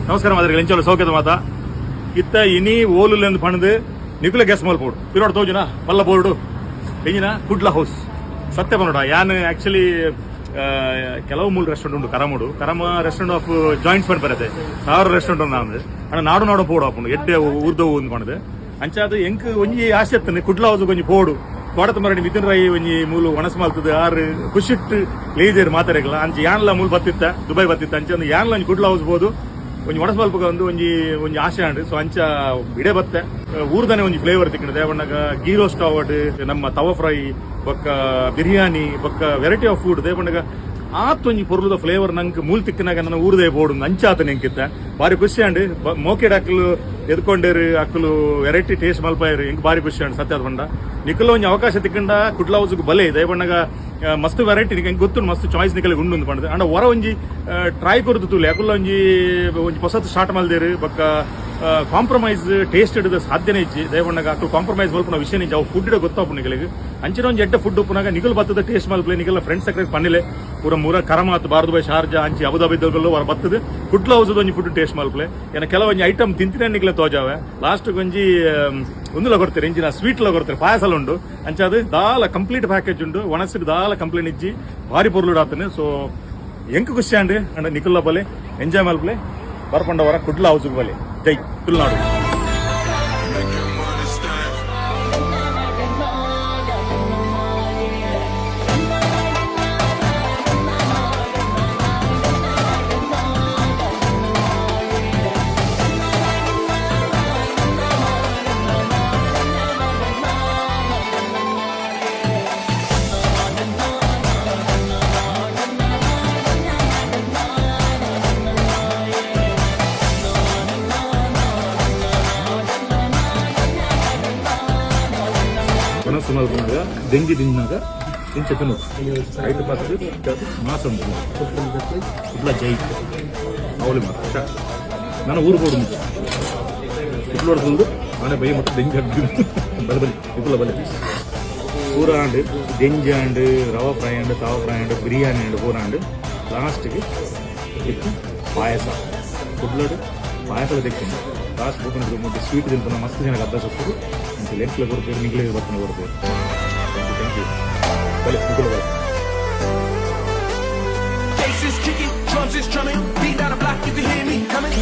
ನಮಸ್ಕಾರ ಮಾದರಿ ಎಂಚೋಲ ಸೌಖ್ಯದ ಮಾತಾ ಇತ್ತ ಇನಿ ಓಲುಲೆಂದು ಪಣದು ನಿಕುಲ ಗೆಸ್ ಮಲ್ ಪೋಡು ಪಿರೋಡ್ ತೋಜುನಾ ಮಲ್ಲ ಬೋರ್ಡು ಎಂಜಿನ ಕುಡ್ಲ ಹೌಸ್ ಸತ್ಯ ಪನೋಡ ಯಾನ್ ಆಕ್ಚುಲಿ ಕೆಲವು ಮೂಲ ರೆಸ್ಟೋರೆಂಟ್ ಉಂಟು ಕರಮ ರೆಸ್ಟೋರೆಂಟ್ ಆಫ್ ಜಾಯಿಂಟ್ಸ್ ಪಂಡ್ ಬರತ್ತೆ ಸಾವಿರ ರೆಸ್ಟೋರೆಂಟ್ ಉಂಡು ಅಣ್ಣ ನಾಡು ಪೋಡು ಆಪುಂಡು ಎಡ್ಡೆ ಊರ್ದವು ಒಂದು ಪಣದು ಅಂಚಾದ ಎಂಕ್ ಒಂಜಿ ಆಸೆ ಎತ್ತನೆ ಕುಡ್ಲ ಹೌಸ್ ಒಂಜಿ ಪೋಡು ಕೋಡತ ಮರಡಿ ಮಿಥುನ್ ರೈ ಒಂಜಿ ಮೂಲು ಒಣಸ್ ಮಲ್ತದ ಆರು ಖುಷಿಟ್ ಲೇಜರ್ ಮಾತಾಡಲ್ಲ ಅಂಚೆ ಯಾನ್ಲ ಮೂಲ ಬತ್ತಿತ್ತ ದುಬೈ ಬತ್ತಿತ್ತ ಅಂಚೆ ಯಾನ್ಲ ಒಂಜಿ ಕುಡ್ಲ ಹೌಸ್ ಬೋದು ಒಂಜಿ ಒಣಸ್ ಮಲ್ಪಗ ಒಂಜಿ ಆಸೆ ಉಂಡು ಸೊ ಅಂಚ ಇಡೇ ಬತ್ತೆ ಊರ್ದಾನೆ ಒಂಜಿ ಫ್ಲೇವರ್ ತಿಕ್ಕಣದೆ ಅವಣ್ಣಗ ಗೀ ರೋಸ್ಟ್ ಅವಡ್ ನಮ್ಮ ತವ ಫ್ರೈ ಬೊಕ್ಕ ಬಿರಿಯಾನಿ ಬೊಕ್ಕ ವೆರೈಟಿ ಆಫ್ ಫುಡ್ ದೇವಣ್ಣಗ ಆತೊಂಜಿ ಪೊರ್ಲುದ ಫ್ಲೇವರ್ ನಂಗೆ ಮೂಲ್ ತಿಕ್ಕನಾಗ ನನ್ನ ಊರದೇ ಬೋಡು ಅಂಚಾತ ನೆಂಕಿತ್ತ ಬಾರಿ ಖುಷಿ ಅಂಡ್ ಮೋಕೆಡ್ ಅಕ್ಕಲು ಎದ್ಕೊಂಡೇರು ಅಕ್ಕಲು ವೆರೈಟಿ ಟೇಸ್ಟ್ ಮಲ್ಪಾಯರು ಎಂಕ್ ಬಾರಿ ಖುಷಿ ಅಂಡ್ ಸತ್ಯ ಬಂಡ ನಿಖಲ್ ಒಂಜಿ ಅವಕಾಶ ತಿಕ್ಕಂಡ ಕುಡ್ಲ ಹೌಸ್ಗೆ ಬಲೆ ದಯಬಣ್ಣಗ ಮಸ್ತ್ ವೆರೈಟಿ ನಿಂಗೆ ಗೊತ್ತು ಮಸ್ತ್ ಚಾಯ್ಸ್ ನಿಕಲಿಗೆ ಉಂಡು ಪಂಡದು ಅಂಡ ಹೊರ ಒಂಜಿ ಟ್ರೈ ಕೊರದು ತೂಲೆ ಅಕುಲ್ಲ ಒಂಜಿ ಹೊಸತು ಸ್ಟಾರ್ಟ್ ಮಲ್ದೇರು ಬೊಕ್ಕ ಕಾಂಪ್ರಮೈಸ್ ಟೇಸ್ಟ್ ಹಿಡಿದ ಸಾಧ್ಯನೇ ಇಜ್ಜಿ ದಯಬಣ್ಣಗ ಅಕ್ಕಲು ಕಾಂಪ್ರಮೈಸ್ ಮಲ್ಪನ ವಿಷಯ ನಿಜ ಅವು ಫುಡ್ ಇಡ ಗೊತ್ತಾಪು ನಿಕಲಿಗೆ ಅಂಚಿನ ಒಂಜಿ ಎಡ್ಡೆ ಫುಡ್ ಉಪ್ಪುನಾಗ ನಿಕಲ್ ಬತ್ತದ ಟೇಸ್ಟ್ ಮಲ್ಪಲೆ ನಿಕಲ್ ಫ್ರೆಂಡ್ಸ್ ಸಕ್ರೆ ಪನ್ನಿಲೆ ಪೂರ ಮೂರ ಕರಮಾತ್ ಬಾರ್ದುಬೈ ಶಾರ್ಜಾ ಅಂಚಿ ಅಬುದಾಬಿದ್ದಲ್ಲೂ ಹೊರ ಬತ್ತದ ಕುಡ್ಲ ಹೌಸದ ಒಂಜಿ ಫುಡ್ ಟೇಸ್ಟ್ ಮಲ್ಪಲೆ ಏನ ಕೆಲವೊಂಜಿ ಐಟಮ್ ತಿಂತಿನ ನಿಕಲೆ ತೋಜಾವೆ ಲಾಸ್ಟ್ ಒಂಜಿ ಒಂದುಲ ಕೊಡ್ತಾರೆ ಇಂಜಿನ ಸ್ವೀಟ್ ಲ ಕೊಡ್ತಾರೆ ಪಾಯಸಲ ಉಂಡು ಅಂಚಾದ ದಾಲ ಕಂಪ್ಲೀಟ್ ಪ್ಯಾಕೇಜ್ ಉಂಡು ಒಣಸಿಡ್ ದಾಲ ಕಂಪ್ಲೇಂಟ್ ಇಜ್ಜಿ ಭಾರಿ ಪೊರ್ಲುಡ್ ಆತನೆ ಸೊ ಎಂಕ್ ಖುಷಿ ಅಂಡ್ ಅಂಡ ನಿಕುಲ್ಲ ಬಲೆ ಎಂಜಾಯ್ ಮಲ್ಪಲೆ ಬರ್ಪಂಡವರ ಕುಡ್ಲ ಹೌಸ್ ಬಲೆ ಜೈ ತುಳುನಾಡು ಒಣಸು ಮಲ್ಪನಾಗ ದೆಂಗಿ ದಿನಾಗ ತಿಂಚಕನು ಐದು ಪಾತ್ರೆ ಮಾಸ ಉಂಟು ಕುಡ್ಲ ಜೈ ಅವಳಿ ಮಾತ್ರ ನಾನು ಊರು ಕೊಡು ಕುಡ್ಲೋಡ್ ಬಂದು ಮನೆ ಬೈ ಮತ್ತು ದೆಂಗಿ ಬಲೆ ಬಲಿ ಕುಡ್ಲ ಬಲೆ ಪೂರ ಆಂಡ್ ದೆಂಜಿ ಆಂಡ್ ರವಾ ಫ್ರೈ ಆಂಡ್ ತಾವ ಫ್ರೈ ಆಂಡ್ ಬಿರಿಯಾನಿ ಆಂಡ್ ಪೂರ ಆಂಡ್ ಲಾಸ್ಟ್ಗೆ ಇತ್ತು ಪಾಯಸ ಕುಡ್ಲೋಡು ಪಾಯಸದ ತೆಕ್ಕೊಂಡು ಲಾಸ್ಟ್ ಬೋಕೊಂಡು ಮತ್ತೆ ಸ್ವೀಟ್ ತಿಂತಾನೆ ಮಸ್ತ್ ಜನಕ್ಕೆ ಅಭ್ಯಾಸ ಹೋಗ್ತದೆ ಅಂತ ಲೆಂಕ್ಲೆ ಕೊಡ್ತೇವೆ ನಿಗ್ಲೇ ಬರ್ತಾನೆ ಕೊಡ್ತೇವೆ ಥ್ಯಾಂಕ್ ಯು ಬಲೆ ನಿಖಿಲ ಬಲೆ Bass is kicking, drums is drumming, beat down the block, you can hear me coming.